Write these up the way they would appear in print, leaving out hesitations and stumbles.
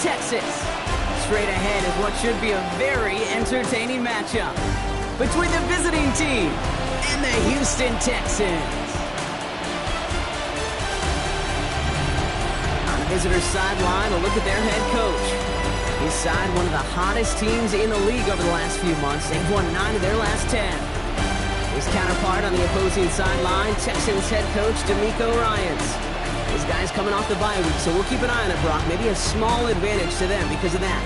Texas. Straight ahead is what should be a very entertaining matchup between the visiting team and the Houston Texans. On the visitor's sideline, a look at their head coach. His side, one of the hottest teams in the league over the last few months. They've won 9 of their last 10. His counterpart on the opposing sideline, Texans head coach DeMeco Ryans. These guys coming off the bye week, so we'll keep an eye on it, Brock. Maybe a small advantage to them because of that.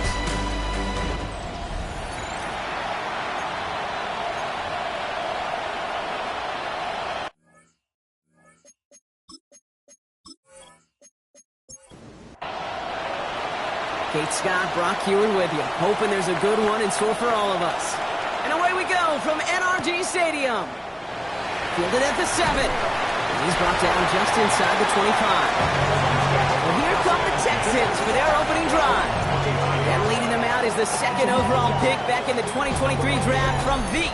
Kate Scott, Brock Ewan with you, hoping there's a good one in store for all of us. And away we go from NRG Stadium. Fielded at the 7. He's brought down just inside the 25. Well, here come the Texans for their opening drive. And leading them out is the second overall pick back in the 2023 draft from the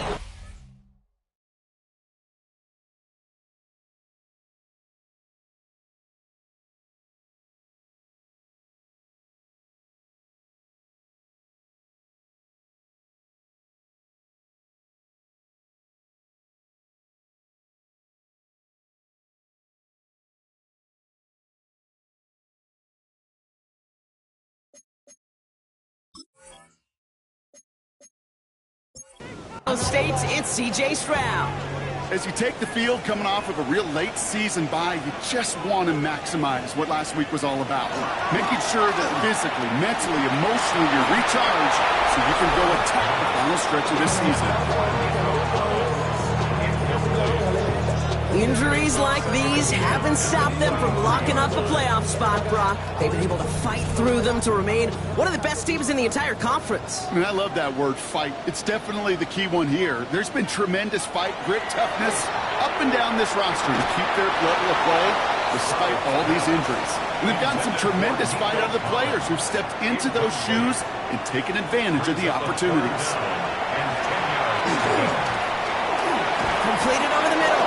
States, it's C.J. Stroud. As you take the field coming off of a real late season bye, you just want to maximize what last week was all about. Making sure that physically, mentally, emotionally you're recharged so you can go attack the final stretch of this season. Injuries like these haven't stopped them from locking up a playoff spot, Brock. They've been able to fight through them to remain one of the best teams in the entire conference. And I love that word, fight. It's definitely the key one here. There's been tremendous fight, grit, toughness up and down this roster to keep their level of play despite all these injuries. And they've gotten some tremendous fight out of the players who've stepped into those shoes and taken advantage of the opportunities. Completed over the middle.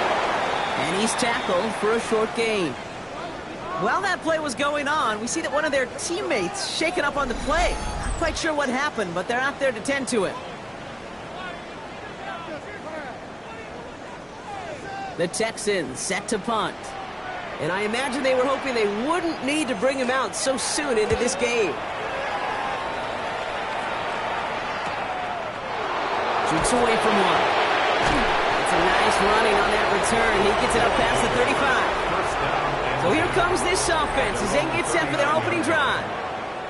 And he's tackled for a short gain. While that play was going on, we see that one of their teammates shaken up on the play. Not quite sure what happened, but they're out there to tend to it. The Texans set to punt. And I imagine they were hoping they wouldn't need to bring him out so soon into this game. Shoots away from one. It's a nice running on that return. He gets it up past the 35. So here comes this offense as they get set for their opening drive.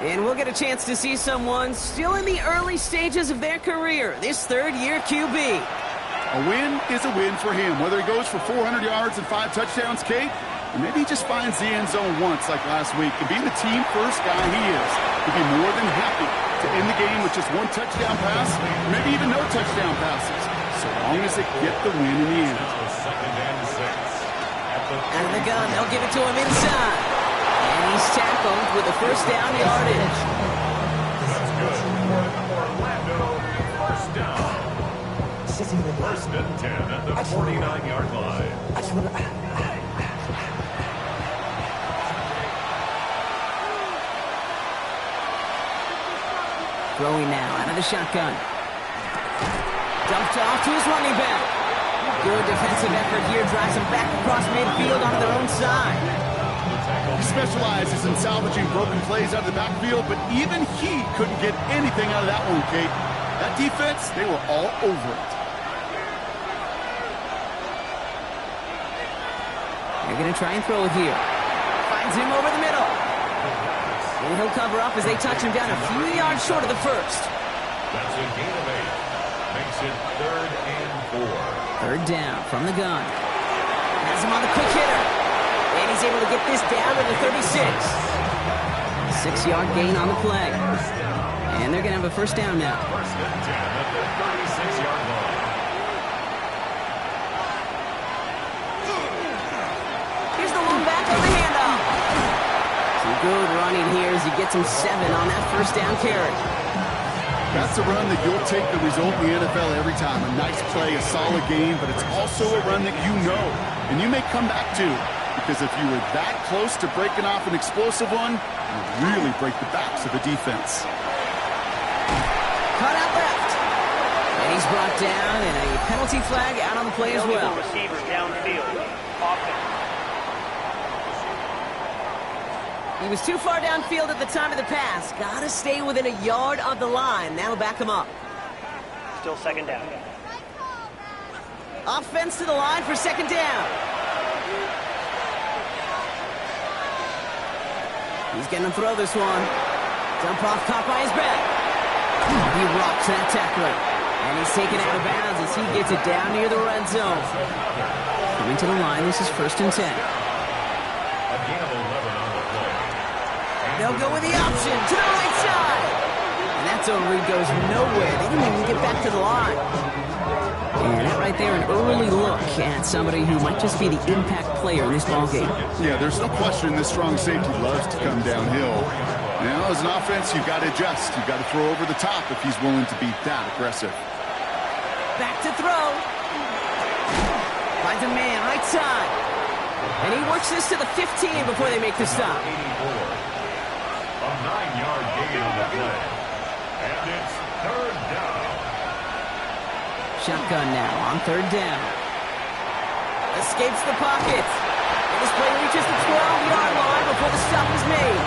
And we'll get a chance to see someone still in the early stages of their career, this third-year QB. A win is a win for him, whether he goes for 400 yards and 5 touchdowns, Kate, or maybe he just finds the end zone once like last week. And being the team-first guy he is, he'd be more than happy to end the game with just 1 touchdown pass, or maybe even no touchdown passes, so long as they get the win in the end. Out of the gun, they'll give it to him inside. And he's tackled with the first down yardage. That's good. Orlando, first down. First and 10 at the 49-yard line. Throwing now out of the shotgun. Dumped off to his running back. Good defensive effort here, drives him back across midfield onto their own side. He specializes in salvaging broken plays out of the backfield, but even he couldn't get anything out of that one, Kate. That defense, they were all over it. They're going to try and throw it here. Finds him over the middle. And he'll cover up as they touch him down a few yards short of the first. That's a gain of 8. Makes it 3rd and 4. Third down from the gun. Has him on the quick hitter. And he's able to get this down to the 36. 6-yard gain on the play. And they're going to have a first down now. First and 10 at the 36-yard line. Here's the one back on the handoff. Some good running here as he gets him 7 on that first down carry. That's a run that you'll take the result in the NFL every time. A nice play, a solid game, but it's also a run that you know, and you may come back to. Because if you were that close to breaking off an explosive one, and really break the backs of the defense. Cut out left. And he's brought down, and a penalty flag out on the play as well. Receiver downfield. Offense. He was too far downfield at the time of the pass. Got to stay within a yard of the line. That'll back him up. Still second down. Offense to the line for second down. He's going to throw this one. Dump off, caught by his back. He rocks that tackler. And he's taken out of bounds as he gets it down near the red zone. Coming to the line, this is 1st and 10. They'll go with the option to the right side. And that zone read goes nowhere. They didn't even get back to the line. And that right there, an early look at somebody who might just be the impact player in this ballgame. Yeah, there's no question this strong safety loves to come downhill. Now, as an offense, you've got to adjust. You've got to throw over the top if he's willing to be that aggressive. Back to throw. Finds a man, right side. And he works this to the 15 before they make the stop. A 9-yard gain on the play. And it's 3rd down. Shotgun now on 3rd down. Escapes the pocket. And this play reaches the 12-yard line before the stop is made.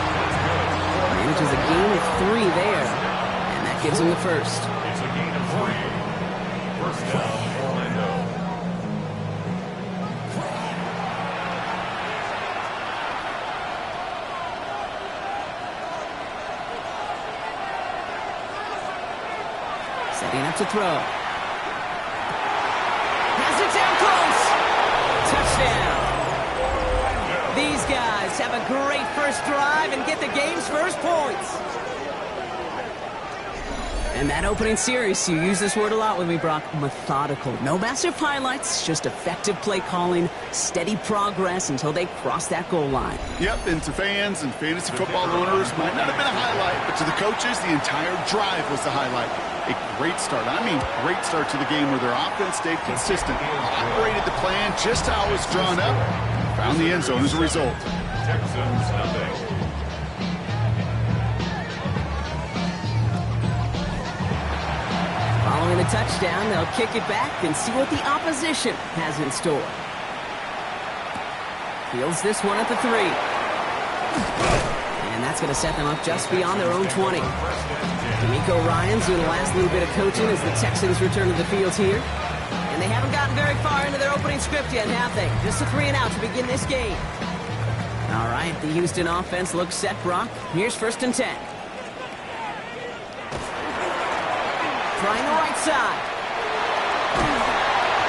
Manages a gain of 3 there. And that gives him the first. It's a gain of 3. 1st down, Orlando. Setting up to throw. Has it down close. Touchdown. These guys have a great first drive and get the game's first points. And that opening series, you use this word a lot with me, Brock, methodical. No massive highlights, just effective play calling, steady progress until they cross that goal line. Yep, and to fans and fantasy football owners, might not have been a highlight, but to the coaches, the entire drive was the highlight. A great start. I mean, great start to the game where their offense stayed consistent, operated the plan just how it was drawn up, found the end zone as a result. Texans, nothing. Following the touchdown, they'll kick it back and see what the opposition has in store. Fields this one at the 3. And that's going to set them up just beyond their own 20. D'Amico Ryan's doing the last little bit of coaching as the Texans return to the field here. And they haven't gotten very far into their opening script yet, have they? Just a 3 and out to begin this game. All right, the Houston offense looks set, Brock. Here's 1st and 10. Trying the right side.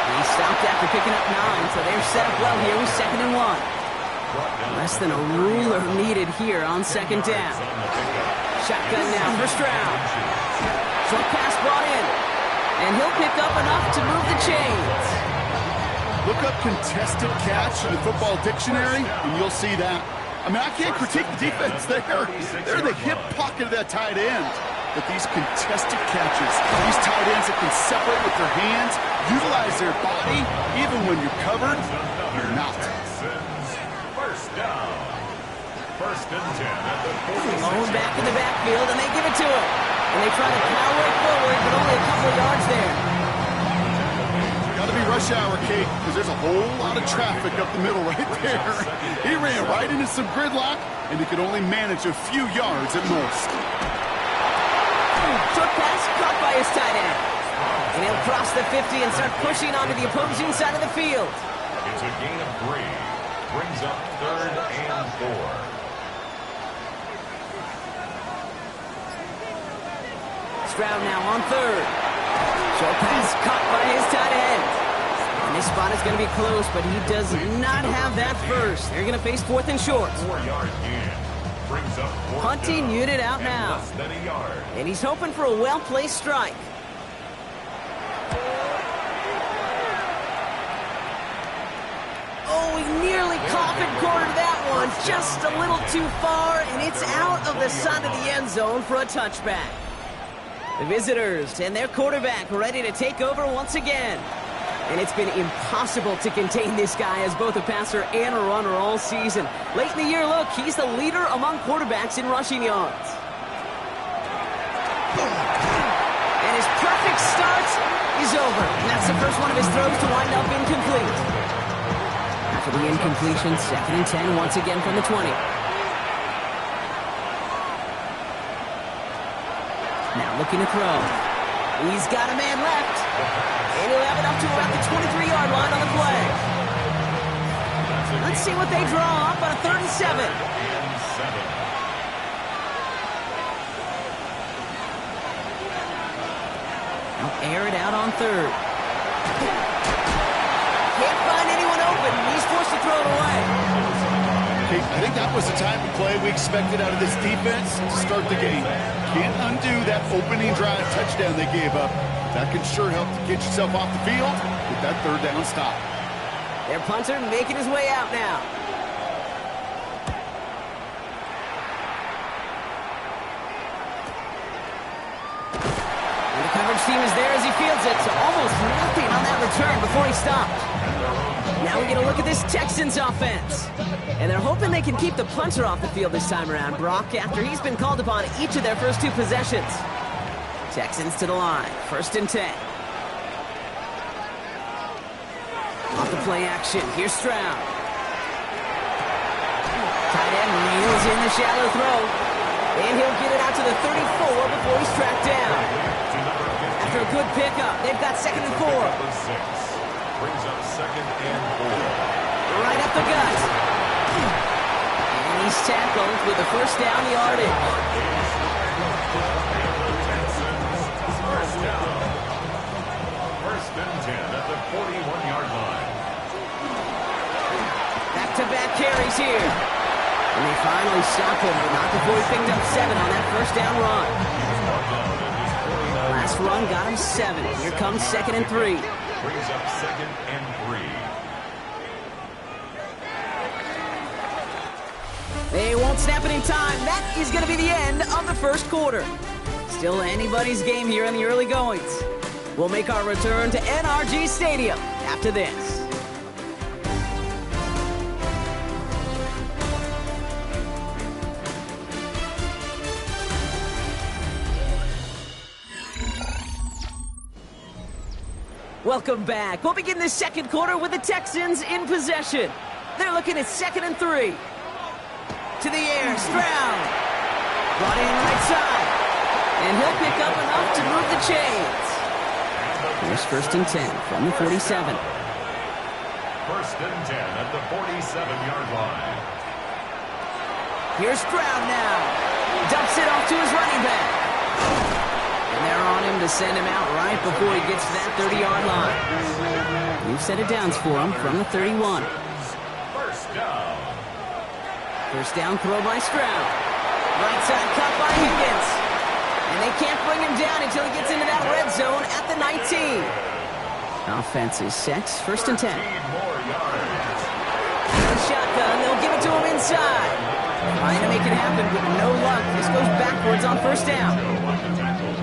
He stopped after picking up 9, so they're set up well here with 2nd and 1. Less than a ruler needed here on 2nd down. Shotgun now, 1st round. Short pass brought in. And he'll pick up enough to move the chains. Look up contested catch in the football dictionary, and you'll see that. I mean, I can't critique the defense there. They're the hip pocket of that tight end. But these contested catches, these tight ends that can separate with their hands, utilize their body, even when you're covered, you're not. 1st down. 1st and 10 at the 46. Going back in the backfield, and they give it to him. And they try to power it forward, but only a couple of yards there. Got to be rush hour, Kate, because there's a whole lot of traffic up the middle right there. He ran right into some gridlock, and he could only manage a few yards at most. Short pass caught by his tight end. And he'll cross the 50 and start pushing onto the opposing side of the field. It's a gain of 3. Brings up 3rd and 4. Stroud now on 3rd. Short pass caught by his tight end. And this spot is going to be close, but he does not have that first. They're going to face 4th and short. 4-yard gain. Brings up 4th Hunting down unit out and now. less than a yard. And he's hoping for a well-placed strike. Oh, he nearly coffin cornered that one. Just a little too far, and it's out of the side of the end zone for a touchback. The visitors and their quarterback ready to take over once again. And it's been impossible to contain this guy as both a passer and a runner all season. Late in the year, look, he's the leader among quarterbacks in rushing yards. And his perfect start is over. And that's the first one of his throws to wind up incomplete. After the incompletion, 2nd and 10 once again from the 20. Now looking to throw. He's got a man left. And he'll have it up to about the 23-yard line on the play. Let's see what they draw up on a 3rd and 7. Now air it out on 3rd. Can't find anyone open. He's forced to throw it away. Okay, I think that was the type of play we expected out of this defense to start the game. Can't undo that opening drive touchdown they gave up. That can sure help to get yourself off the field with that 3rd down stop. Their punter making his way out now. And the coverage team is there as he fields it, so almost nothing on that return before he stopped. Now we get a look at this Texans offense. And they're hoping they can keep the punter off the field this time around, Brock, after he's been called upon each of their first 2 possessions. Texans to the line, 1st and 10. Off the play action, here's Stroud. Tight end reels in the shallow throw. And he'll get it out to the 34 before he's tracked down. After a good pickup, they've got 2nd and 4. Brings up 2nd and 4. Right up the gut. And he's tackled with a 1st down yardage. First down. 1st and 10 at the 41-yard line. Back-to-back carries here. And they finally stop him, but not before he picked up 7 on that 1st down run. Last run got him 7. Here comes 2nd and 3. Brings up 2nd and 3. They won't snap it in time. That is going to be the end of the 1st quarter. Still anybody's game here in the early goings. We'll make our return to NRG Stadium after this. Welcome back. We'll begin the 2nd quarter with the Texans in possession. They're looking at 2nd and 3. To the air, Stroud. Brought in right side. And he'll pick up enough to move the chains. Here's 1st and 10 from the 47. 1st and 10 at the 47-yard line. Here's Stroud now. Dumps it off to his running back. And they're on him to send him out right before he gets to that 30-yard line. New set of downs for him from the 31. 1st down. 1st down throw by Stroud. Right side cut by Higgins. And they can't bring him down until he gets into that red zone at the 19. Offense is set. 1st and 10. More yards. Shotgun. They'll give it to him inside. Trying to make it happen with no luck. This goes backwards on 1st down.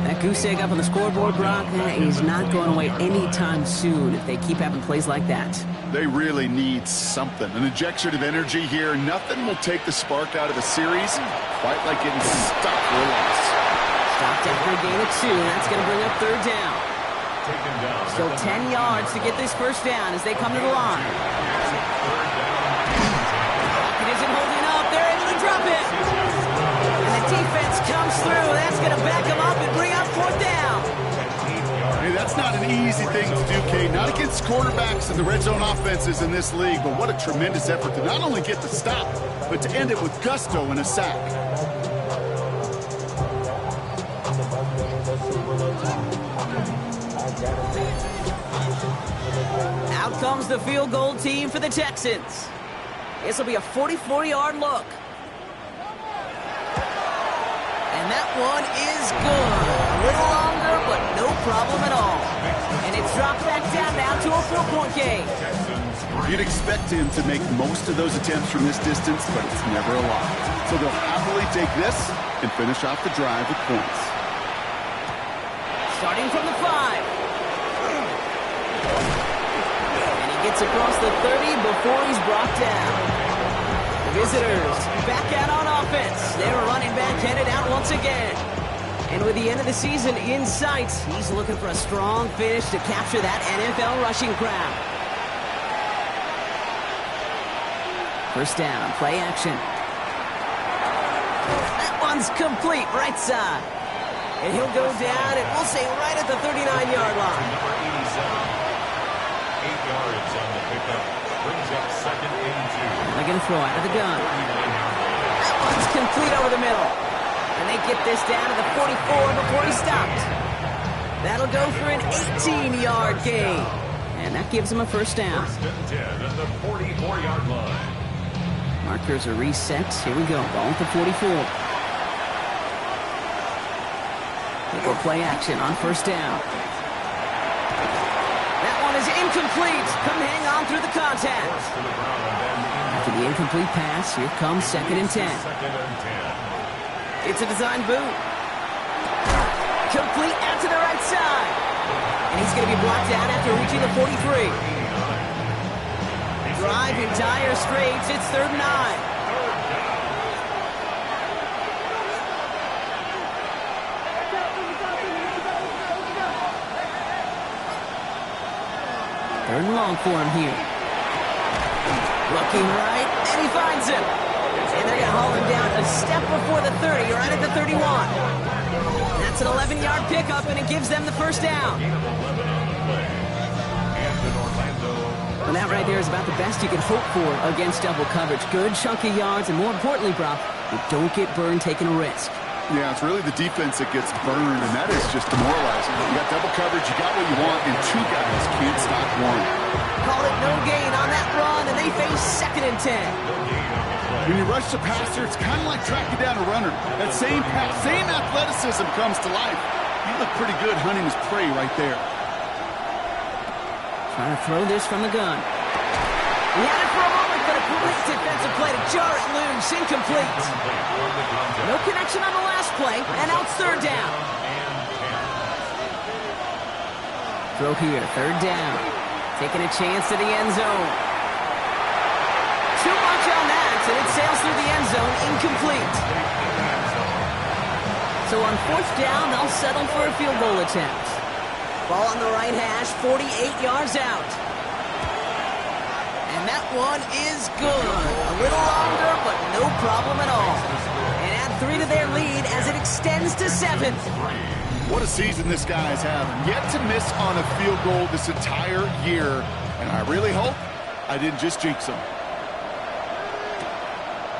That goose egg up on the scoreboard, Brock, is not going away anytime soon if they keep having plays like that. They really need something. An injection of energy here. Nothing will take the spark out of a series quite like getting stopped for a loss. Stopped after a gain of 2, and that's going to bring up 3rd down. Taken down. Still 10 yards to get this 1st down as they come to the line. It isn't holding up. They're able to drop it. And the defense comes through. That's going to back them up and bring up 4th down. Hey, that's not an easy thing to do, Kate. Not against quarterbacks and the red zone offenses in this league, but what a tremendous effort to not only get the stop, but to end it with gusto and a sack. Out comes the field goal team for the Texans. This will be a 44-yard look. And that one is good. A little longer, but no problem at all. And it's dropped back down now to a 4-point game. You'd expect him to make most of those attempts from this distance, but it's never a lot. So they'll happily take this and finish off the drive with points. Starting from the 5. gets across the 30 before he's brought down. The visitors back out on offense. Their running back headed out once again. And with the end of the season in sight, he's looking for a strong finish to capture that NFL rushing crowd. First down, play action. That one's complete, right side. And he'll go down, and we'll say right at the 39-yard line. Number 87. 8 yards on the pickup. Brings up second and 2. They're going to throw out of the gun. That one's complete over the middle. And they get this down to the 44 before he stopped. That'll go for an 18-yard gain. And that gives him a first down. First and 10 at the 44-yard line. Markers are reset. Here we go. Ball at the 44. They go play action on first down. That one is incomplete. Come hang on through the contact. After the incomplete pass, here comes second and 10. It's a design boot. Complete out to the right side. And he's going to be blocked out after reaching the 43. Drive in dire straits. It's 3rd and 9. Third and long for him here. Looking right, and he finds him. And they're going to haul him down a step before the 30, right at the 31. That's an 11-yard pickup, and it gives them the first down. And that right there is about the best you can hope for against double coverage. Good chunky yards, and more importantly, Brock, you don't get burned taking a risk. Yeah, it's really the defense that gets burned, and that is just demoralizing. You got double coverage, you got what you want, and 2 guys can't stop one. Call it no gain on that run, and they face second and 10. When you rush the passer, it's kind of like tracking down a runner. That same pass, same athleticism comes to life. You look pretty good hunting his prey right there. Trying to throw this from the gun. He had it for a moment, but a great defensive play to jar it loose. Incomplete. No connection on the last play, and now it's 3rd down. Throw here, 3rd down. Taking a chance to the end zone. Too much on that, and it sails through the end zone, incomplete. So on 4th down, they'll settle for a field goal attempt. Ball on the right hash, 48 yards out. And that one is good. A little longer, but no problem at all. And add 3 to their lead as it extends to 7. What a season this guy's having. Yet to miss on a field goal this entire year. And I really hope I didn't just jinx him.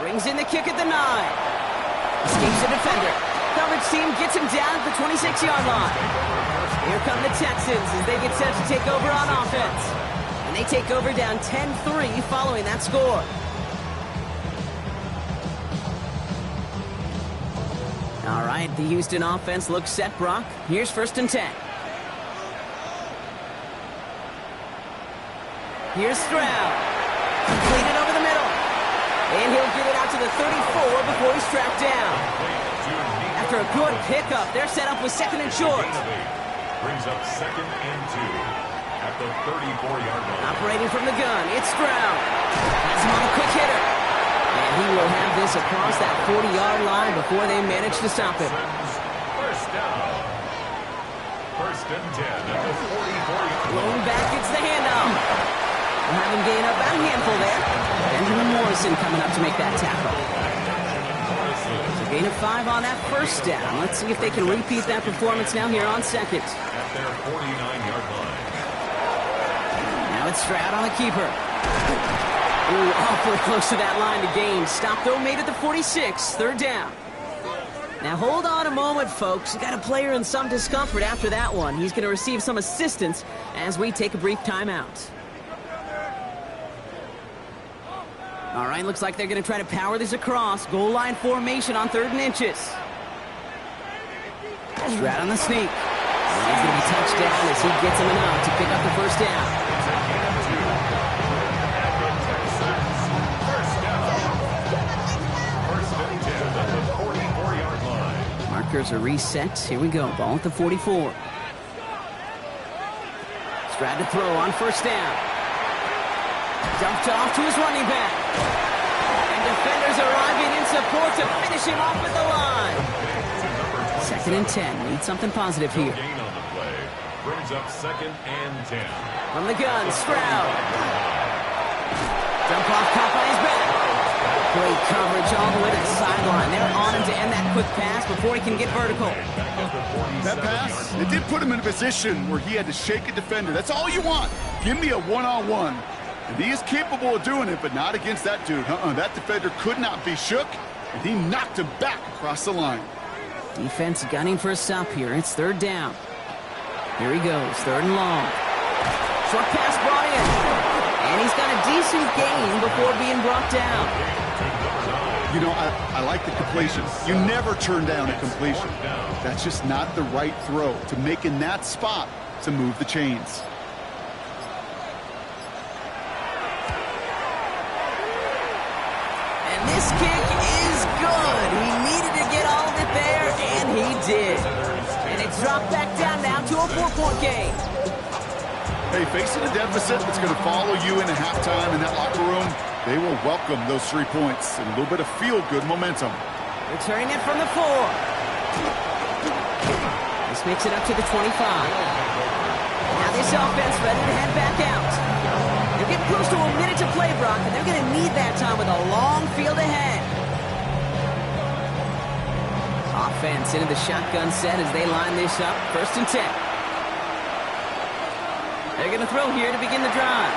Brings in the kick at the 9. Escapes the defender. Coverage team gets him down at the 26-yard line. Here come the Texans as they get set to take over on offense. And they take over down 10-3 following that score. All right, the Houston offense looks set, Brock. Here's 1st and 10. Here's Stroud. Completed over the middle. And he'll get it out to the 34 before he's tracked down. After a good pickup, they're set up with 2nd and short. Brings up second and 2 at the 34-yard line. Operating from the gun, it's Stroud. Has him on a quick hitter. And he will have this across that 40-yard line before they manage to stop him. First down. 1st and 10 at the 44-yard line. Blown back, it's the handoff. We'll have him gain up about a handful there. Benjamin Morrison coming up to make that tackle. So gain of 5 on that first down. Let's see if they can repeat that performance now here on 2nd. At their 49-yard line. Now it's Stroud on the keeper. Ooh, awfully close to that line to gain. Stop though made at the 46, 3rd down. Now hold on a moment, folks. We got a player in some discomfort after that one. He's going to receive some assistance as we take a brief timeout. All right, looks like they're going to try to power this across. Goal line formation on 3rd and inches. Stroud on the sneak. And he's going to be touched down as he gets him enough to pick up the first down. Markers are reset. Here we go. Ball at the 44. Stroud to throw on 1st down. Dumped off to his running back. And defenders arriving in support to finish him off at the line. 2nd and 10. Need something positive here. Gain on the play. Brings up 2nd and 10. From the gun, Stroud. Dump off, caught by his back. Great coverage all the way to the sideline. They're on him to end that quick pass before he can get vertical. That pass, it did put him in a position where he had to shake a defender. That's all you want. Give me a one-on-one. And he is capable of doing it, but not against that dude. That defender could not be shook, and he knocked him back across the line. Defense gunning for a stop here. It's 3rd down. Here he goes, 3rd and long. Short pass brought in. And he's got a decent gain before being brought down. You know, I like the completion. You never turn down a completion. That's just not the right throw to make in that spot to move the chains. And this kick is good. He needed to get all of it there, and he did. And it's dropped back down now to a 4-point game. Hey, facing a deficit that's going to follow you into halftime in that locker room, they will welcome those 3 points and a little bit of feel-good momentum. Returning it from the 4. This makes it up to the 25. Now this offense ready to head back out. They're getting close to a minute to play, Brock, and they're going to need that time with a long field ahead. Offense into the shotgun set as they line this up. 1st and 10. They're going to throw here to begin the drive.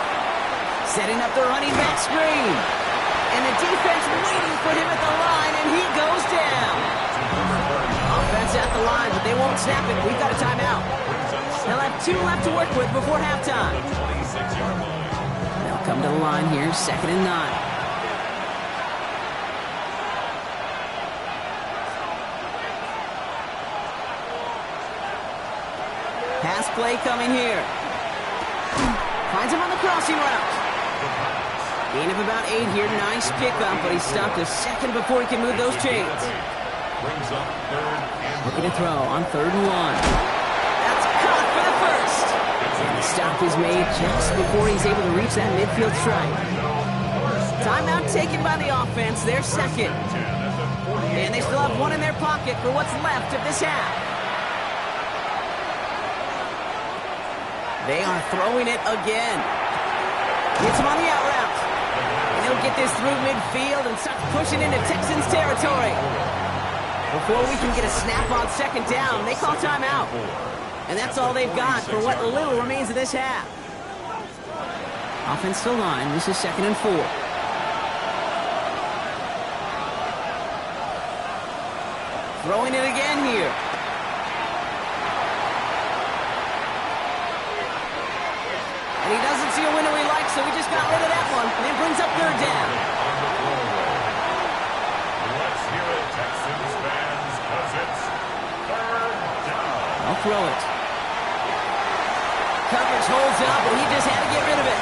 Setting up the running back screen. And the defense waiting for him at the line, and he goes down. Offense at the line, but they won't snap it. We've got a timeout. They'll have 2 left to work with before halftime. They'll come to the line here, 2nd and 9. Pass play coming here. Finds him on the crossing route. Gain of about 8 here. Nice pickup, but he stopped a second before he can move those chains. Looking to throw on 3rd and 1. That's caught for the 1st. And the stop is made just before he's able to reach that midfield strike. Timeout taken by the offense. They're 2nd. And they still have 1 in their pocket for what's left of this half. They are throwing it again. Gets him on the out route. And he'll get this through midfield and starts pushing into Texans territory. Before we can get a snap on 2nd down, they call timeout. And that's all they've got for what little remains of this half. Offense still line. This is 2nd and 4. Throwing it again here. And he doesn't see a window he likes, so he just got rid of that one. And it brings up 3rd down. Let's hear it, Texans fans, because it's 3rd down. I'll throw it. Coverage holds up, and he just had to get rid of it.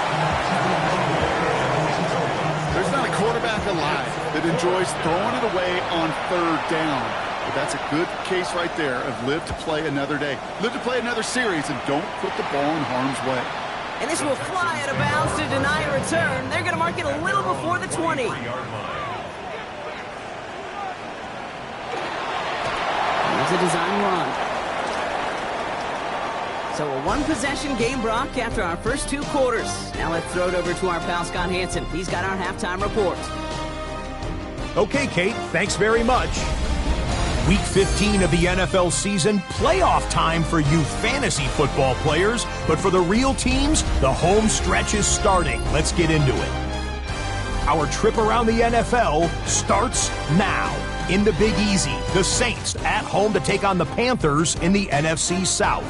There's not a quarterback alive that enjoys throwing it away on 3rd down. But that's a good case right there of live to play another day. Live to play another series, and don't put the ball in harm's way. And this will fly out of bounds to deny a return. They're going to mark it a little before the 20. Here's a design run. So a 1-possession game, Brock, after our first 2 quarters. Now let's throw it over to our pal Scott Hansen. He's got our halftime report. Okay, Kate, thanks very much. Week 15 of the NFL season, playoff time for you fantasy football players, but for the real teams, the home stretch is starting. Let's get into it. Our trip around the NFL starts now. In the Big Easy, the Saints at home to take on the Panthers in the NFC South.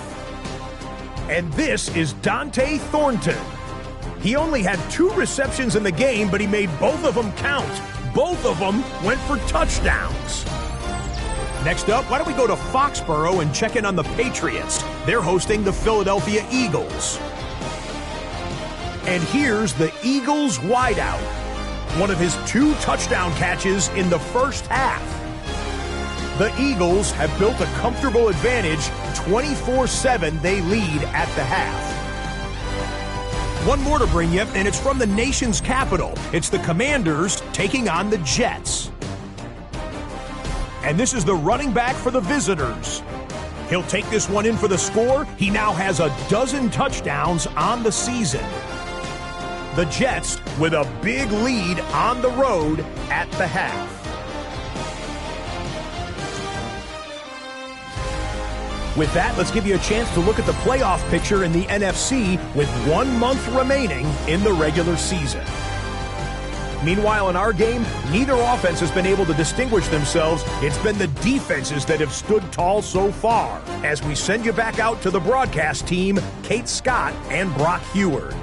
And this is Dante Thornton. He only had 2 receptions in the game, but he made both of them count. Both of them went for touchdowns. Next up, why don't we go to Foxborough and check in on the Patriots? They're hosting the Philadelphia Eagles. And here's the Eagles wideout. One of his 2 touchdown catches in the first half. The Eagles have built a comfortable advantage. 24-7 they lead at the half. One more to bring you, and it's from the nation's capital. It's the Commanders taking on the Jets. And this is the running back for the visitors. He'll take this one in for the score. He now has 12 touchdowns on the season. The Jets with a big lead on the road at the half. With that, let's give you a chance to look at the playoff picture in the NFC with 1 month remaining in the regular season. Meanwhile, in our game, neither offense has been able to distinguish themselves. It's been the defenses that have stood tall so far. As we send you back out to the broadcast team, Kate Scott and Brock Heward.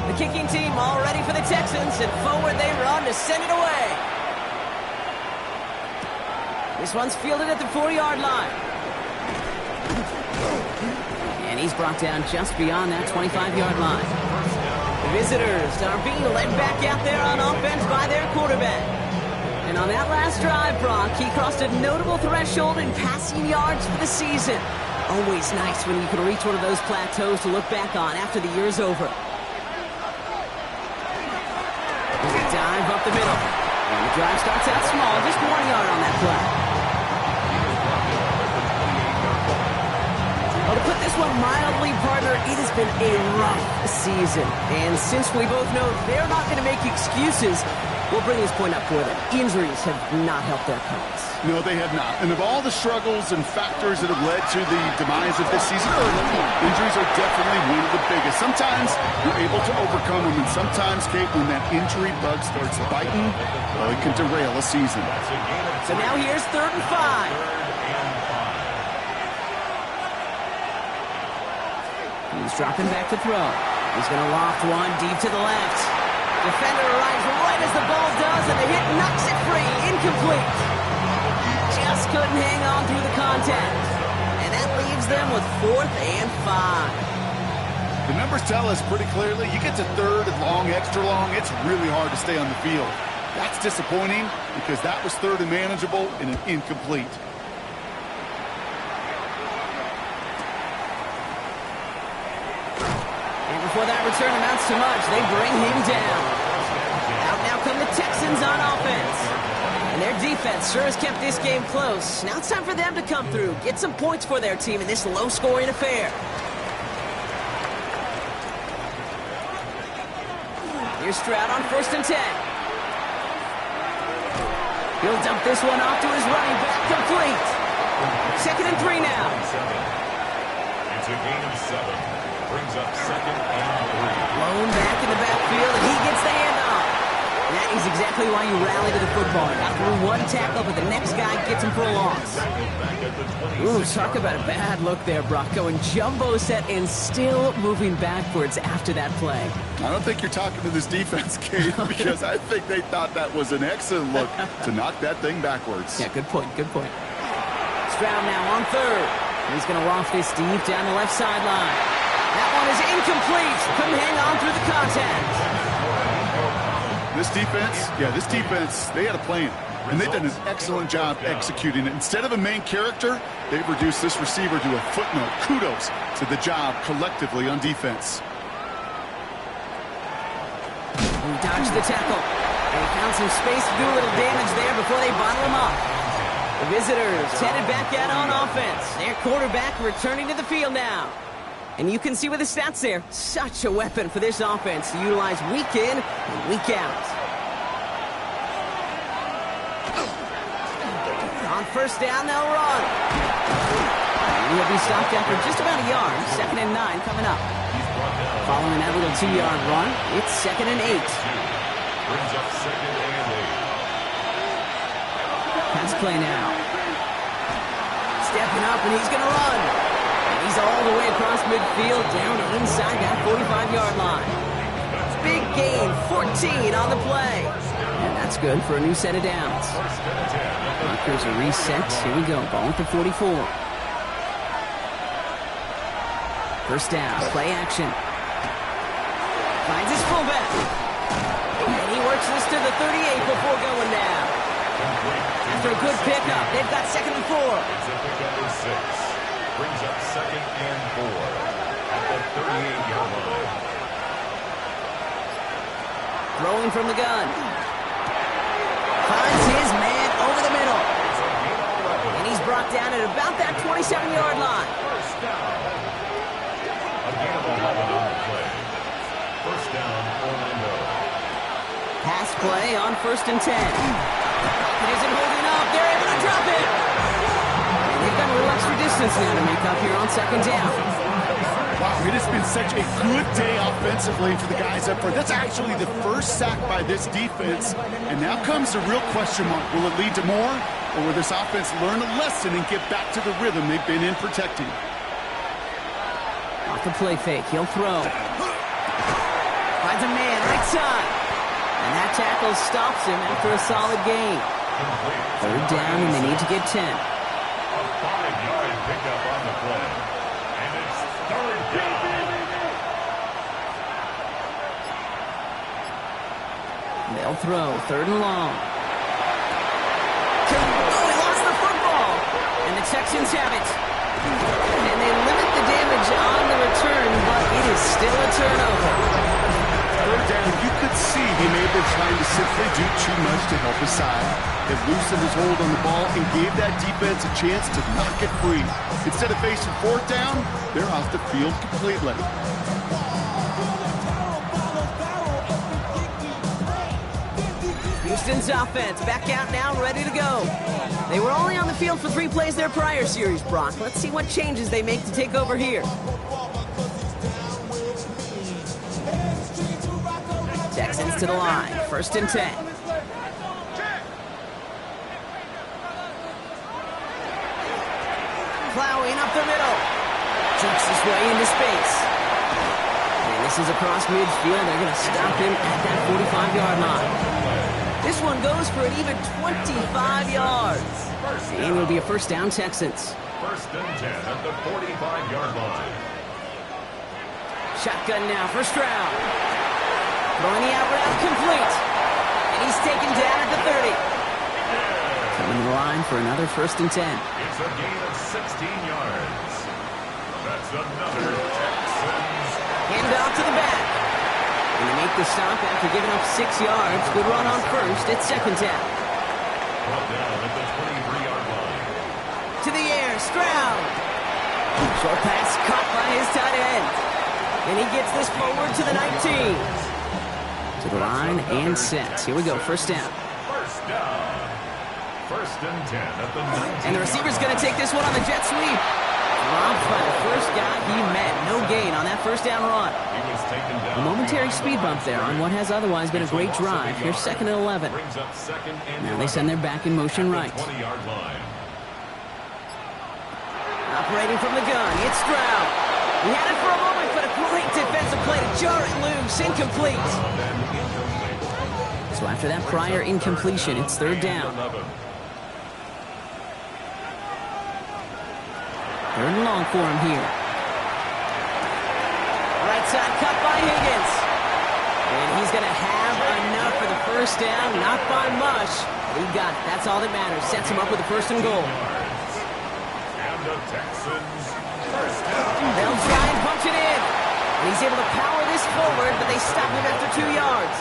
The kicking team all ready for the Texans, and forward they run to send it away. This one's fielded at the 4-yard line. And he's brought down just beyond that 25-yard line. The visitors are being led back out there on offense by their quarterback. And on that last drive, Brock, he crossed a notable threshold in passing yards for the season. Always nice when you can reach one of those plateaus to look back on after the year's over. There's a dive up the middle. And the drive starts out small, just 1 yard on that play. Well, to put this one mildly, partner, it has been a rough season. And since we both know they're not going to make excuses, we'll bring this point up for them. Injuries have not helped their cause. No, they have not. And of all the struggles and factors that have led to the demise of this season, injuries are definitely one of the biggest. Sometimes you're able to overcome them, and sometimes, Kate, when that injury bug starts biting, well, it can derail a season. So now here's 3rd and 5. He's dropping back to throw. He's going to loft one deep to the left. Defender arrives right as the ball does, and the hit knocks it free. Incomplete. Just couldn't hang on through the contact. leaves them with 4th and 5. The numbers tell us pretty clearly, you get to 3rd and long, extra long, it's really hard to stay on the field. That's disappointing because that was 3rd and manageable and an incomplete. And before that return amounts to much, they bring him down. Out now come the Texans on offense. And their defense sure has kept this game close. Now it's time for them to come through, get some points for their team in this low-scoring affair. Here's Stroud on 1st and 10. He'll dump this one off to his running back, complete. 2nd and 3 now. It's a gain of 7. Brings up 2nd and 3. Blown back in the backfield, and he gets the handoff. That is exactly why you rally to the football. After one tackle, but the next guy gets him for a loss. Ooh, talk about a bad look there, Brock. Going jumbo set and still moving backwards after that play. I don't think you're talking to this defense, Kate, because I think they thought that was an excellent look to knock that thing backwards. Yeah, good point, good point. Stroud now on 3rd. He's going to waft this deep down the left sideline. That one is incomplete. Couldn't hang on through the contact. This defense, they had a plan. And they've done an excellent job executing it. Instead of a main character, they've reduced this receiver to a footnote. Kudos to the job collectively on defense. He dodged the tackle. They found some space to do a little damage there before they bottle him up. The visitors headed back out on offense. Their quarterback returning to the field now. And you can see with the stats there, such a weapon for this offense to utilize week in and week out. On 1st down, they'll run. He'll be stopped after just about a yard. 2nd and 9 coming up. Following that little 2-yard run, it's 2nd and 8. Brings up 2nd and 8. Pass play now. Stepping up, and he's going to run. And he's all the way across midfield, down inside that 45-yard line. Big gain, 14 on the play. And that's good for a new set of downs. Markers are reset. Here we go. Ball at the 44. 1st down. Play action. Finds his fullback. And he works this to the 38 before going down. After a good pickup, they've got 2nd and 4. It's a pickup of 6. Brings up 2nd and 4 at the 38-yard line. Throwing from the gun. Finds his man over the middle. And he's brought down at about that 27-yard line. 1st down. A gain of 11 on the play. 1st down, Orlando. Pass play on 1st and 10. It isn't holding up. They're able to drop it. And they've got a little extra distance now to make up here on 2nd down. Wow, it has been such a good day offensively for the guys up front. That's actually the first sack by this defense. And now comes the real question mark. Will it lead to more? Or will this offense learn a lesson and get back to the rhythm they've been in protecting? Off the play fake. He'll throw. Finds a man right side. And that tackle stops him after a solid gain. 3rd down, and they need to get 10. A 5-yard pickup on the play. And it's 3rd down. They'll throw. 3rd and long. Oh, he lost the football. And the Texans have it. And they limit the damage on the return, but it is still a turnover. 3rd down, you could see the neighbor trying to simply do too much to help his side. It loosened his hold on the ball and gave that defense a chance to knock it free. Instead of facing 4th down, they're off the field completely. Houston's offense back out now, ready to go. They were only on the field for 3 plays their prior series, Brock. Let's see what changes they make to take over here. Texans to the line. 1st and 10. Plowing up the middle. Jukes his way into space. And this is across midfield. They're going to stop him at that 45-yard line. This one goes for an even 25 yards. And it'll be a 1st down, Texans. First and 10 at the 45-yard line. Shotgun now for Stroud. Throwing the out route complete. And he's taken down at the 30. Coming to the line for another first and 10. It's a gain of 16 yards. That's another Texans. Hand off to the back. And they make the stop after giving up 6 yards. Good run on first. It's second down. Brought down at the 23-yard line. To the air, Stroud. Short pass caught by his tight end. And he gets this forward to the 19. To the line and set. Here we go, first down. First down. First and 10 at the 19. And the receiver's going to take this one on the jet sweep. Dropped by the first guy he met. No gain on that first down run. He was taken down. A momentary speed bump there on what has otherwise been a great drive. Here's second and 11. Brings up second and Now they send their back in motion right. 20-yard line. Operating from the gun, it's Stroud. He had it for a moment, but a great defensive play to jar it loose. Incomplete. So after that prior incompletion, it's third down. Third and long for him here. Right side cut by Higgins. And he's going to have enough for the first down. Not by much. He got it. That's all that matters. Sets him up with a first and goal. And the Texans first down. They'll try and punch it in. And he's able to power this forward, but they stop him after 2 yards.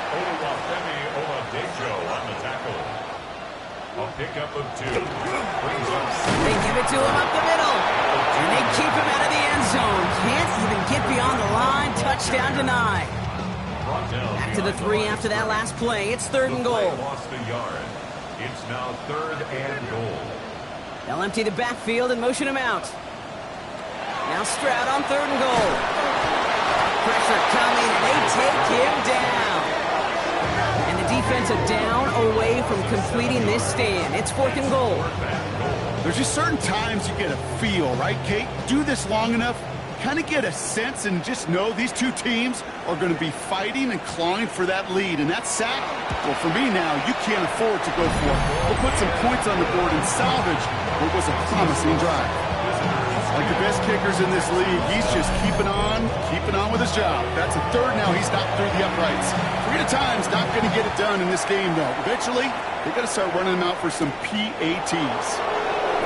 Oluwafemi Oladejo on the tackle. A pickup of 2. Brings up They give it to him up the middle. And they keep him out of the end zone. Can't even get beyond the line. Touchdown denied. Back to the 3 after that last play. It's third and goal. Lost a yard. It's now third and goal. They'll empty the backfield and motion him out. Now Stroud on third and goal. Pressure coming. They take him down. And the defense are down away from completing this stand. It's fourth and goal. There's just certain times you get a feel, right, Kate? Do this long enough, kind of get a sense and just know these two teams are going to be fighting and clawing for that lead. And that sack, well, for me now, you can't afford to go for it. We'll put some points on the board and salvage what was a promising drive. Like the best kickers in this league, he's just keeping on with his job. That's a third now. He's knocked through the uprights. 3 at a time's not going to get it done in this game, though. Eventually, they're going to start running him out for some PATs.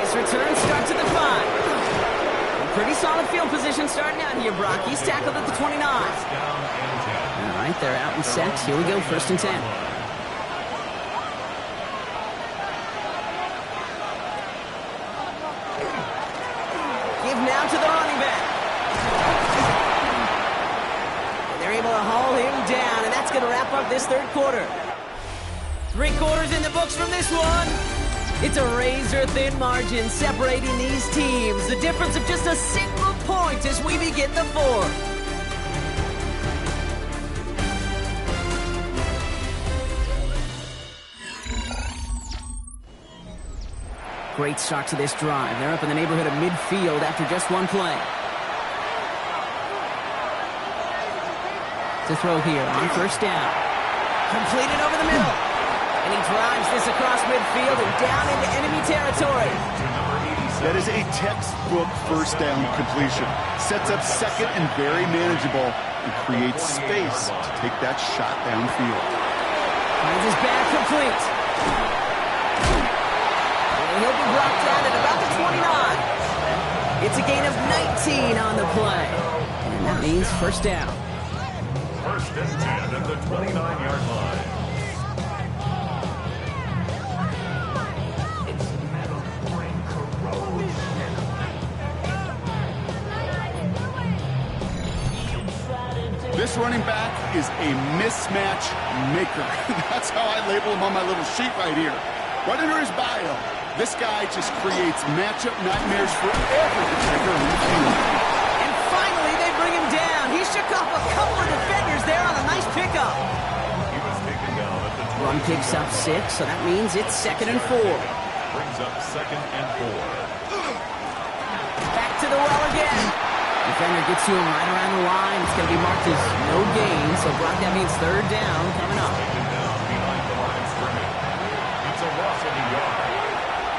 His return starts at the 5. A pretty solid field position starting out here, Brock. He's tackled at the 29. All right, they're out and set. Here we go, first and 10. Give now to the running back. And they're able to haul him down, and that's going to wrap up this third quarter. 3 quarters in the books from this one. It's a razor-thin margin separating these teams. The difference of just a single point as we begin the fourth. Great start to this drive. They're up in the neighborhood of midfield after just one play. To throw here on first down. Completed over the middle. And he drives this across midfield and down into enemy territory. That is a textbook first down completion. Sets up second and very manageable and creates space to take that shot downfield. Finds his back complete. And he'll be brought down at about the 29. It's a gain of 19 on the play. And that means first down. First and 10 at the 29-yard line. This running back is a mismatch maker. That's how I label him on my little sheet right here. Right under his bio, this guy just creates matchup nightmares for every defender in the field. And finally, they bring him down. He shook off a couple of defenders there on a nice pickup. He was taken down at the 20. Run picks up 6, so that means it's second and 4. Brings up second and 4. Back to the well again. Defender gets to him right around the line. It's going to be marked as no gain, so Brock, that means third down coming up. Taken down behind the line of scrimmage. It's a loss of a yard.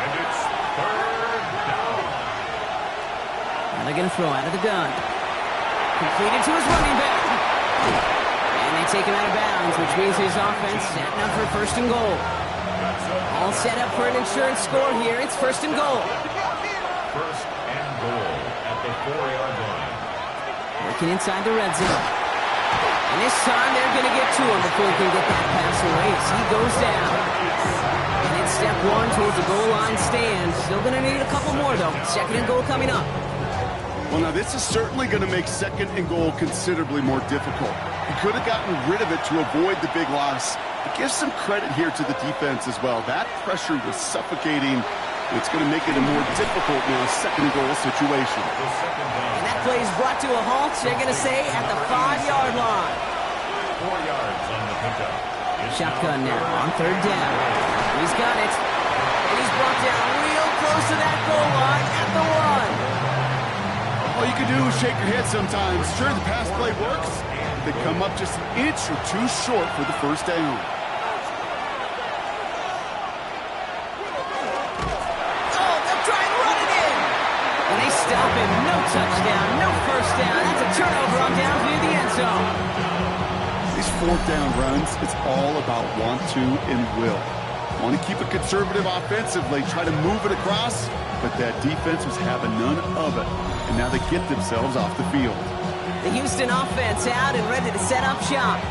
And it's third down. throw out of the gun. Completed to his running back. And they take him out of bounds, which means his offense setting up for first and goal. All set up for an insurance score here. It's first and goal. First and goal at the 4-yard line. Working inside the red zone. And this time they're going to get to him before he can get that pass away as he goes down. And it's step one towards the goal line stand. Still going to need a couple more, though. Second and goal coming up. Well, now this is certainly going to make second and goal considerably more difficult. He could have gotten rid of it to avoid the big loss. But give some credit here to the defense as well. That pressure was suffocating. It's going to make it a more difficult now second and goal situation. And that play is brought to a halt, they're going to say, at the 5-yard line. 4 yards on the pickup. Shotgun now on third down. He's got it. And he's brought down real close to that goal line at the 1. All you can do is shake your head sometimes. Sure, the pass play works. They come up just an inch or two short for the first down. Oh, they'll try and run it in. And they stop him. No touchdown, no first down. That's a turnover on down near the end zone. These fourth down runs, it's all about want to and will. Want to keep it conservative offensively, try to move it across, but that defense was having none of it. And now they get themselves off the field. The Houston offense out and ready to set up shop.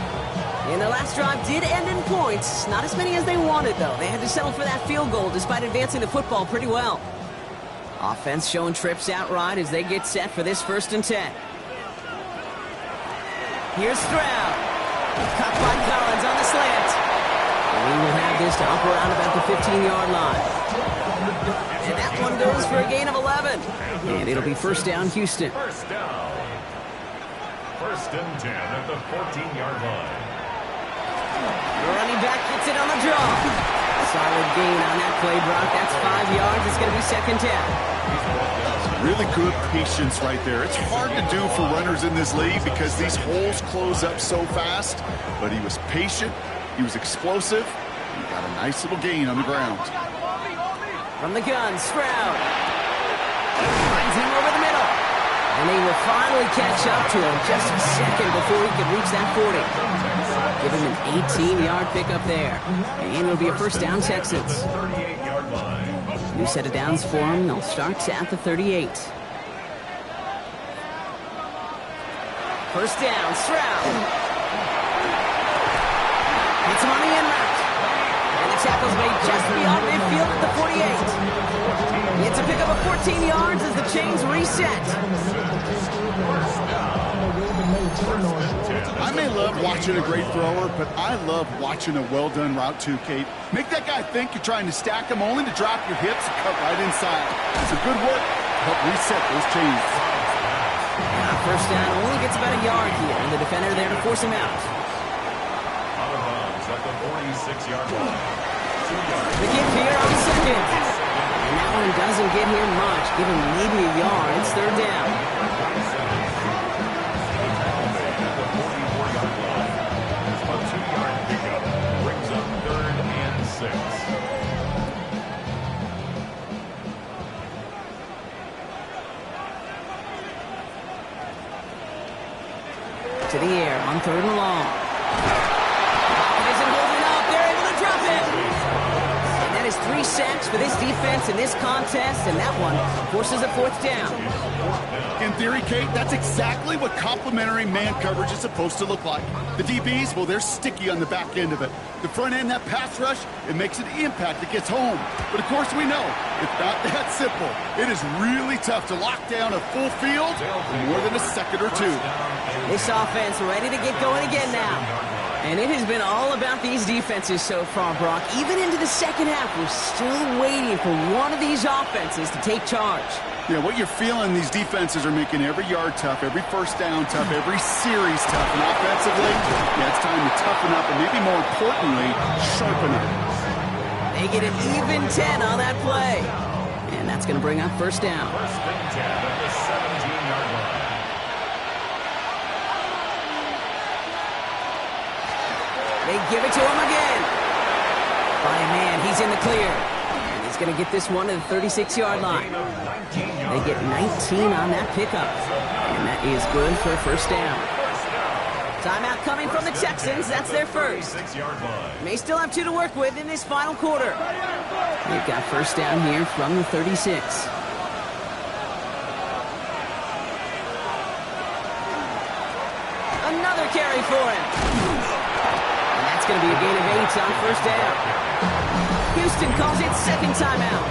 And the last drive did end in points. Not as many as they wanted, though. They had to settle for that field goal despite advancing the football pretty well. Offense showing trips outright as they get set for this 1st and 10. Here's Stroud. Cut by Collins on the slant. And we will have this to up around about the 15-yard line. And that one goes for a gain of 11. And it'll be first down, Houston. First down. First and 10 at the 14-yard line. The running back gets it on the draw. Solid gain on that play, Brock. That's 5 yards. It's going to be second down. Really good patience right there. It's hard to do for runners in this league because these holes close up so fast. But he was patient. He was explosive. He got a nice little gain on the ground. From the gun, Stroud. Finds him over the middle. And they will finally catch up to him just a second before he could reach that 40. Give him an 18-yard pickup there. And it'll be a first down, Texans. 38-yard line. New set of downs for him. They'll start at the 38. First down, Stroud. Hits him on the end route. And the tackle's made just beyond midfield at the 48. It's a pickup of 14 yards as the chains reset. I may love watching a great thrower, but I love watching a well-done route too, Kate. Make that guy think you're trying to stack him only to drop your hips and cut right inside. It's a good work to help reset those chains. First down only gets about a yard here, and the defender there to force him out. Out of bounds at the 46-yard line. 2 yards. The give here on second. And that one doesn't get here much. Give him maybe a yard. It's third down. To the air on third and long. It isn't holding up. They're able to drop it. And that is 3 sacks for this defense in this contest, and that one forces a fourth down. In theory, Kate, that's exactly what complementary man coverage is supposed to look like. The DBs, well, they're sticky on the back end of it. The front end, that pass rush, it makes an impact that gets home. But of course we know, it's not that simple. It is really tough to lock down a full field for more than a second or two. This offense ready to get going again now. And it has been all about these defenses so far, Brock. Even into the second half, we're still waiting for one of these offenses to take charge. Yeah, what you're feeling, these defenses are making every yard tough, every first down tough, every series tough. And offensively, yeah, it's time to toughen up and maybe more importantly, sharpen up. They get an even 10 on that play. And that's going to bring up first down. First and 10 at the 17-yard line. They give it to him again. By a man, he's in the clear. And he's going to get this one to the 36-yard line. They get 19 on that pickup. And that is good for a first down. Timeout coming from the Texans. That's their first. May still have 2 to work with in this final quarter. They've got first down here from the 36. Another carry for him. And that's going to be a gain of 8 on first down. Houston calls it second timeout.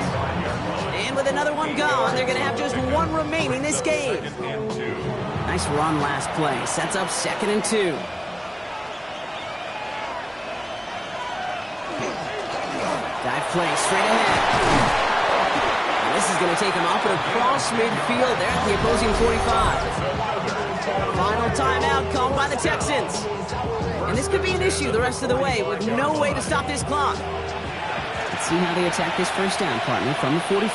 And with another one gone, they're going to have just 1 remaining this game. Nice run last play. Sets up 2nd and 2. Dive play straight ahead. And this is going to take him off and across midfield there at the opposing 45. Final timeout called by the Texans. And this could be an issue the rest of the way with no way to stop this clock. Let's see how they attack this first down, partner, from the 45.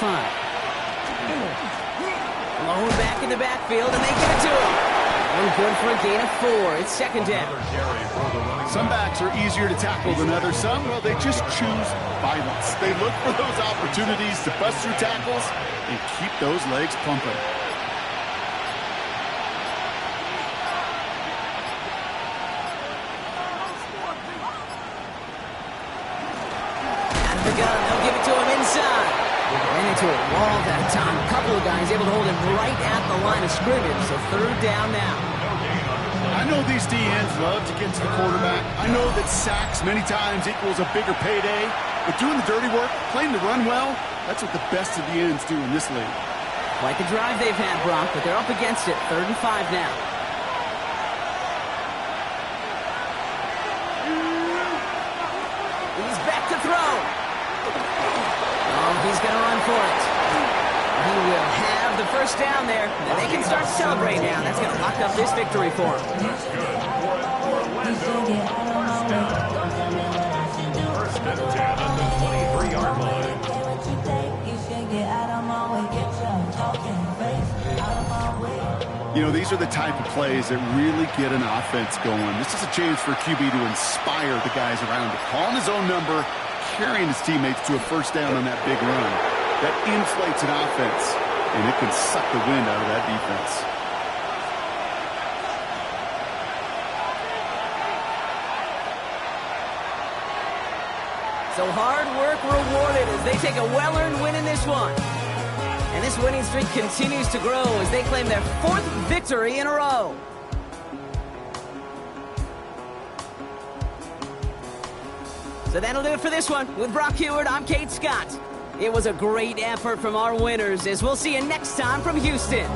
Blown back in the backfield, and they give it to him. And good for a gain of 4. It's second down. Some backs are easier to tackle than others. Some, well, they just choose violence. They look for those opportunities to bust through tackles and keep those legs pumping. Out of the gun, they'll give it to him inside. Ran into a wall that time. A couple of guys able to hold him right at the line of scrimmage. So third down now. I know these DNs love to get to the quarterback. I know that sacks many times equals a bigger payday. But doing the dirty work, playing to run well, that's what the best of the ends do in this league. Quite the drive they've had, Brock, but they're up against it. 3rd and 5 now. He's back to throw. Oh, he's going to run for it. He will have the first down there. And they can start to celebrate now. That's going to lock up this victory for him. First and 10 at the 23-yard line. You know, these are the type of plays that really get an offense going. This is a chance for a QB to inspire the guys around him. Calling his own number, carrying his teammates to a first down on that big run. That inflates an offense, and it can suck the wind out of that defense. So hard work rewarded as they take a well-earned win in this one. And this winning streak continues to grow as they claim their 4th victory in a row. So that'll do it for this one. With Brock Heward, I'm Kate Scott. It was a great effort from our winners, as we'll see you next time from Houston.